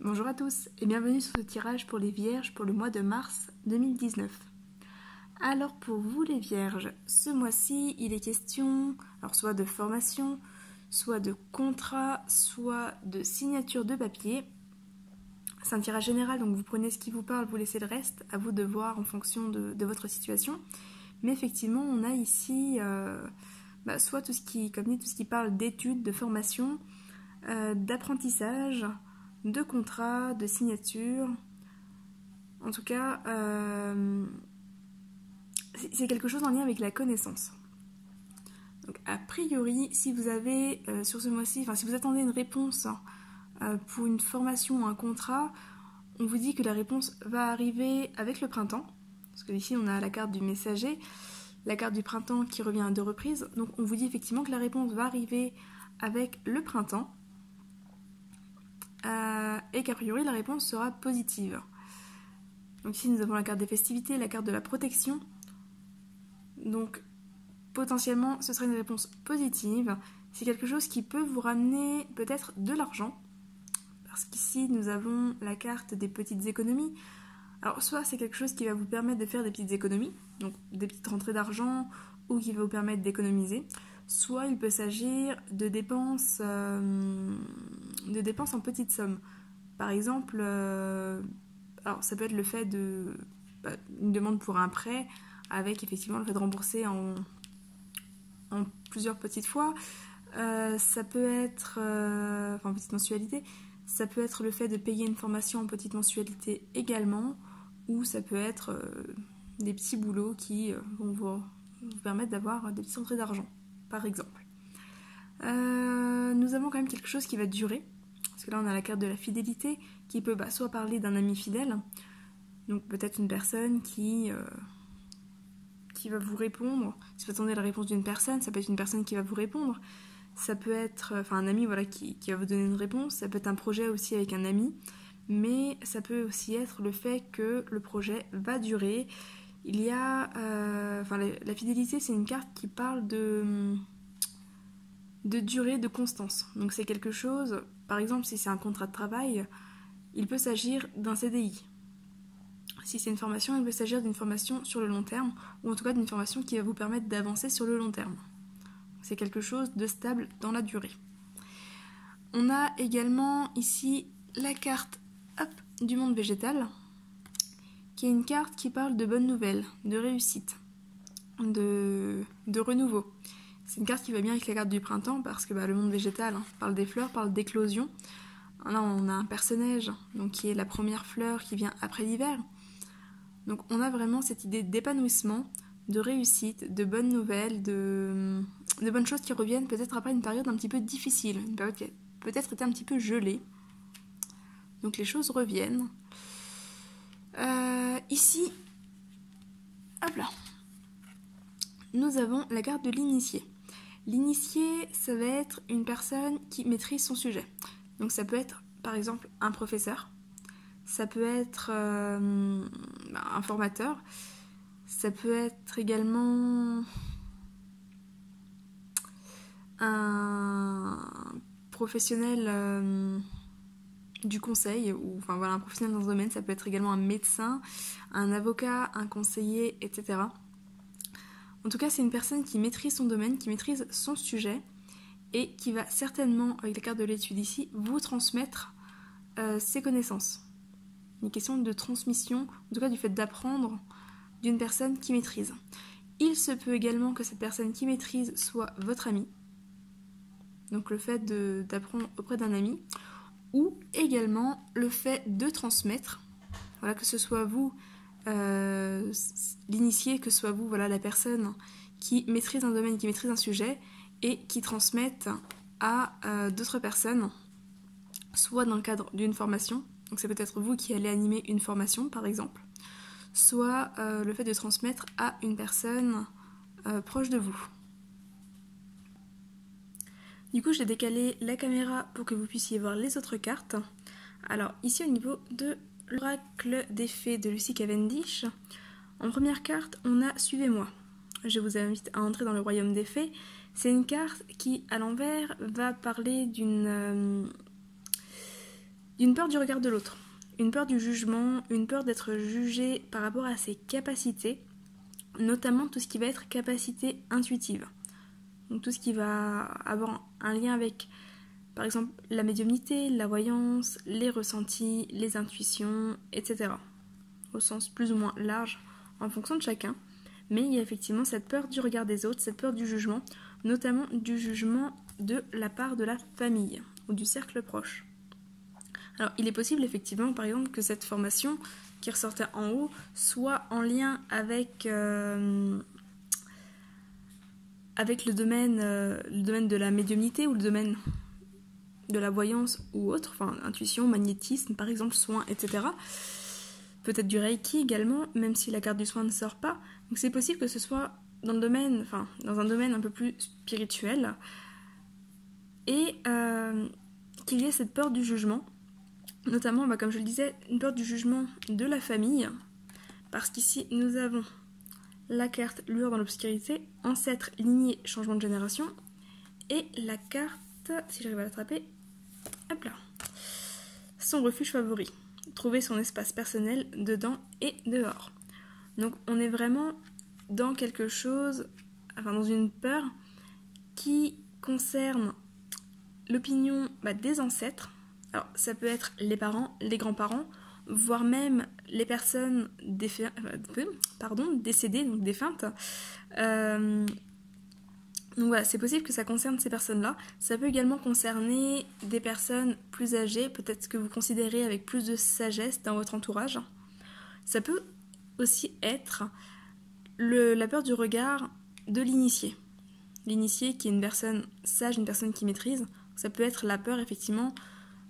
Bonjour à tous et bienvenue sur ce tirage pour les Vierges pour le mois de mars 2019. Alors pour vous les Vierges, ce mois-ci il est question soit de formation, soit de contrat, soit de signature de papier. C'est un tirage général donc vous prenez ce qui vous parle, vous laissez le reste, à vous de voir en fonction de votre situation. Mais effectivement on a ici soit tout ce qui parle d'études, de formation, d'apprentissage, de contrat, de signature. En tout cas, c'est quelque chose en lien avec la connaissance. Donc, a priori, si vous avez sur ce mois-ci, si vous attendez une réponse pour une formation ou un contrat, on vous dit que la réponse va arriver avec le printemps. Parce que ici, on a la carte du messager, la carte du printemps qui revient à 2 reprises. Donc, on vous dit effectivement que la réponse va arriver avec le printemps. Et qu'a priori la réponse sera positive. Donc ici nous avons la carte des festivités, la carte de la protection. Donc potentiellement ce sera une réponse positive. C'est quelque chose qui peut vous ramener peut-être de l'argent. Parce qu'ici nous avons la carte des petites économies. Alors soit c'est quelque chose qui va vous permettre de faire des petites économies, donc des petites rentrées d'argent, ou qui va vous permettre d'économiser. Soit il peut s'agir de dépenses en petites sommes. Par exemple, ça peut être le fait une demande pour un prêt avec effectivement le fait de rembourser en plusieurs petites fois. Ça peut être en petite mensualité. Ça peut être le fait de payer une formation en petite mensualité également, ou ça peut être des petits boulots qui vont vous permettre d'avoir des petites rentrées d'argent, par exemple. Nous avons quand même quelque chose qui va durer, parce que là on a la carte de la fidélité qui peut soit parler d'un ami fidèle, donc peut-être une personne qui va vous répondre. Si vous attendez la réponse d'une personne, ça peut être une personne qui va vous répondre, ça peut être un ami qui va vous donner une réponse, ça peut être un projet aussi avec un ami, mais ça peut aussi être le fait que le projet va durer. Il y a la fidélité, c'est une carte qui parle de durée, de constance. Donc c'est quelque chose, par exemple si c'est un contrat de travail, il peut s'agir d'un CDI. Si c'est une formation, il peut s'agir d'une formation sur le long terme, ou en tout cas d'une formation qui va vous permettre d'avancer sur le long terme. C'est quelque chose de stable dans la durée. On a également ici la carte du monde végétal, qui est une carte qui parle de bonnes nouvelles, de réussite, de renouveau. C'est une carte qui va bien avec la carte du printemps parce que le monde végétal parle des fleurs, parle d'éclosion. Là on a un personnage donc, qui est la première fleur qui vient après l'hiver. Donc on a vraiment cette idée d'épanouissement, de réussite, de bonnes nouvelles, de bonnes choses qui reviennent peut-être après une période un petit peu difficile, une période qui a peut-être été un petit peu gelée. Donc les choses reviennent. Ici, nous avons la carte de l'initié. L'initié, ça va être une personne qui maîtrise son sujet. Donc ça peut être par exemple un professeur, ça peut être un formateur, ça peut être également un professionnel du conseil, un professionnel dans ce domaine, ça peut être également un médecin, un avocat, un conseiller, etc. En tout cas, c'est une personne qui maîtrise son domaine, qui maîtrise son sujet et qui va certainement, avec la carte de l'étude ici, vous transmettre ses connaissances. Une question de transmission, en tout cas du fait d'apprendre d'une personne qui maîtrise. Il se peut également que cette personne qui maîtrise soit votre ami, donc le fait d'apprendre auprès d'un ami, ou également le fait de transmettre, que ce soit vous l'initié, que ce soit vous la personne qui maîtrise un domaine, qui maîtrise un sujet et qui transmette à d'autres personnes, soit dans le cadre d'une formation, donc c'est peut-être vous qui allez animer une formation par exemple, soit le fait de transmettre à une personne proche de vous. Du coup j'ai décalé la caméra pour que vous puissiez voir les autres cartes. Alors ici au niveau de l'oracle des fées de Lucy Cavendish, en première carte on a Suivez-moi. Je vous invite à entrer dans le royaume des fées. C'est une carte qui à l'envers va parler d'une d'une peur du regard de l'autre, une peur du jugement, une peur d'être jugé par rapport à ses capacités, notamment tout ce qui va être capacité intuitive. Donc tout ce qui va avoir un lien avec, par exemple, la médiumnité, la voyance, les ressentis, les intuitions, etc. Au sens plus ou moins large, en fonction de chacun. Mais il y a effectivement cette peur du regard des autres, cette peur du jugement, notamment du jugement de la part de la famille ou du cercle proche. Alors, il est possible effectivement, par exemple, que cette formation qui ressortait en haut soit en lien avec le domaine de la médiumnité ou le domaine de la voyance ou autre, enfin intuition, magnétisme par exemple, soins, etc. Peut-être du Reiki également, même si la carte du soin ne sort pas. Donc c'est possible que ce soit dans un domaine un peu plus spirituel et qu'il y ait cette peur du jugement. Notamment, comme je le disais, une peur du jugement de la famille, parce qu'ici nous avons la carte lueur dans l'obscurité, ancêtre, lignée, changement de génération, et la carte, si j'arrive à l'attraper, hop là, son refuge favori, trouver son espace personnel dedans et dehors. Donc on est vraiment dans quelque chose, dans une peur qui concerne l'opinion des ancêtres. Alors, ça peut être les parents, les grands-parents, voire même les personnes décédées, donc défuntes. Donc voilà, c'est possible que ça concerne ces personnes-là. Ça peut également concerner des personnes plus âgées, peut-être que vous considérez avec plus de sagesse dans votre entourage. Ça peut aussi être la peur du regard de l'initié. L'initié qui est une personne sage, une personne qui maîtrise. Ça peut être la peur, effectivement,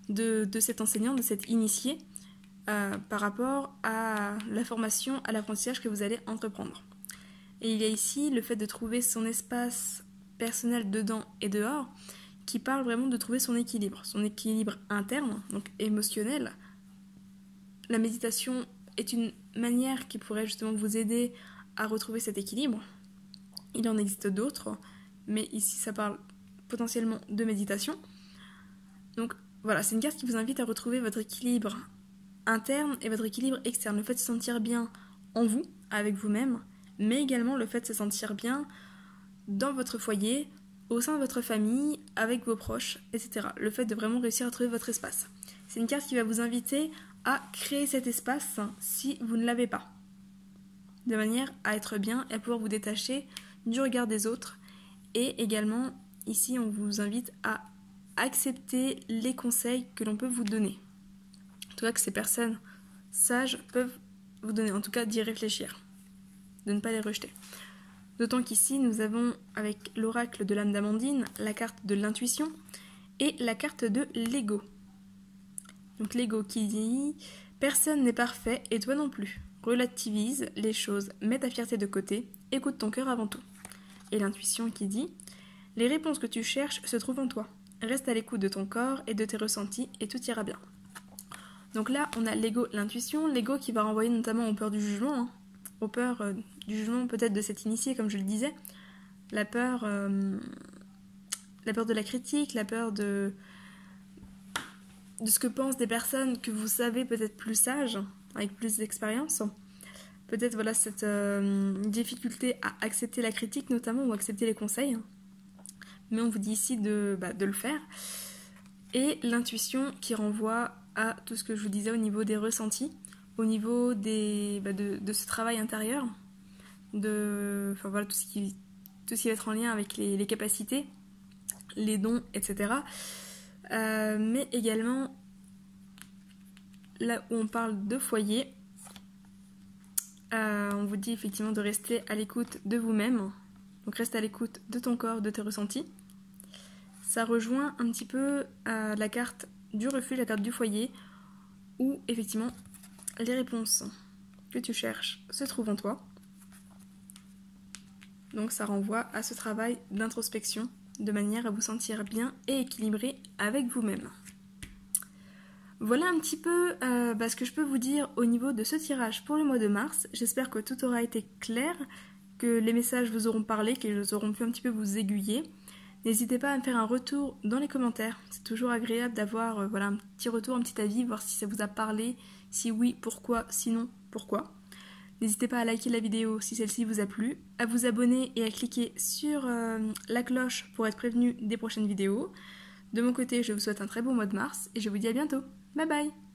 de cet enseignant, de cet initié, par rapport à la formation, à l'apprentissage que vous allez entreprendre. Et il y a ici le fait de trouver son espace personnel dedans et dehors, qui parle vraiment de trouver son équilibre interne, donc émotionnel. La méditation est une manière qui pourrait justement vous aider à retrouver cet équilibre. Il en existe d'autres, mais ici ça parle potentiellement de méditation. Donc voilà, c'est une carte qui vous invite à retrouver votre équilibre interne et votre équilibre externe. Le fait de se sentir bien en vous, avec vous-même, mais également le fait de se sentir bien dans votre foyer, au sein de votre famille, avec vos proches, etc. Le fait de vraiment réussir à trouver votre espace. C'est une carte qui va vous inviter à créer cet espace si vous ne l'avez pas. De manière à être bien et à pouvoir vous détacher du regard des autres. Et également, ici, on vous invite à accepter les conseils que l'on peut vous donner. En tout cas, que ces personnes sages peuvent vous donner, en tout cas d'y réfléchir, de ne pas les rejeter. D'autant qu'ici, nous avons, avec l'oracle de l'âme d'Amandine, la carte de l'intuition et la carte de l'ego. Donc l'ego qui dit « Personne n'est parfait et toi non plus. Relativise les choses, mets ta fierté de côté, écoute ton cœur avant tout. » Et l'intuition qui dit « Les réponses que tu cherches se trouvent en toi. Reste à l'écoute de ton corps et de tes ressentis et tout ira bien. » Donc là, on a l'ego, l'intuition, l'ego qui va renvoyer notamment aux peurs du jugement, aux peurs du jugement peut-être de cet initié, comme je le disais, la peur de la critique, la peur de ce que pensent des personnes que vous savez peut-être plus sages, avec plus d'expérience. Peut-être voilà cette difficulté à accepter la critique notamment, ou accepter les conseils. Mais on vous dit ici de le faire. Et l'intuition qui renvoie à tout ce que je vous disais au niveau des ressentis, au niveau de ce travail intérieur, tout ce qui va être en lien avec les capacités, les dons, etc. Mais également, là où on parle de foyer, on vous dit effectivement de rester à l'écoute de vous-même. Donc reste à l'écoute de ton corps, de tes ressentis. Ça rejoint un petit peu la carte du refuge, la carte du foyer, où effectivement les réponses que tu cherches se trouvent en toi. Donc ça renvoie à ce travail d'introspection, de manière à vous sentir bien et équilibré avec vous-même. Voilà un petit peu ce que je peux vous dire au niveau de ce tirage pour le mois de mars. J'espère que tout aura été clair, que les messages vous auront parlé, qu'ils auront pu un petit peu vous aiguiller. N'hésitez pas à me faire un retour dans les commentaires. C'est toujours agréable d'avoir voilà, un petit retour, un petit avis, voir si ça vous a parlé. Si oui, pourquoi, sinon, pourquoi. N'hésitez pas à liker la vidéo si celle-ci vous a plu, à vous abonner et à cliquer sur la cloche pour être prévenu des prochaines vidéos. De mon côté, je vous souhaite un très bon mois de mars et je vous dis à bientôt. Bye bye!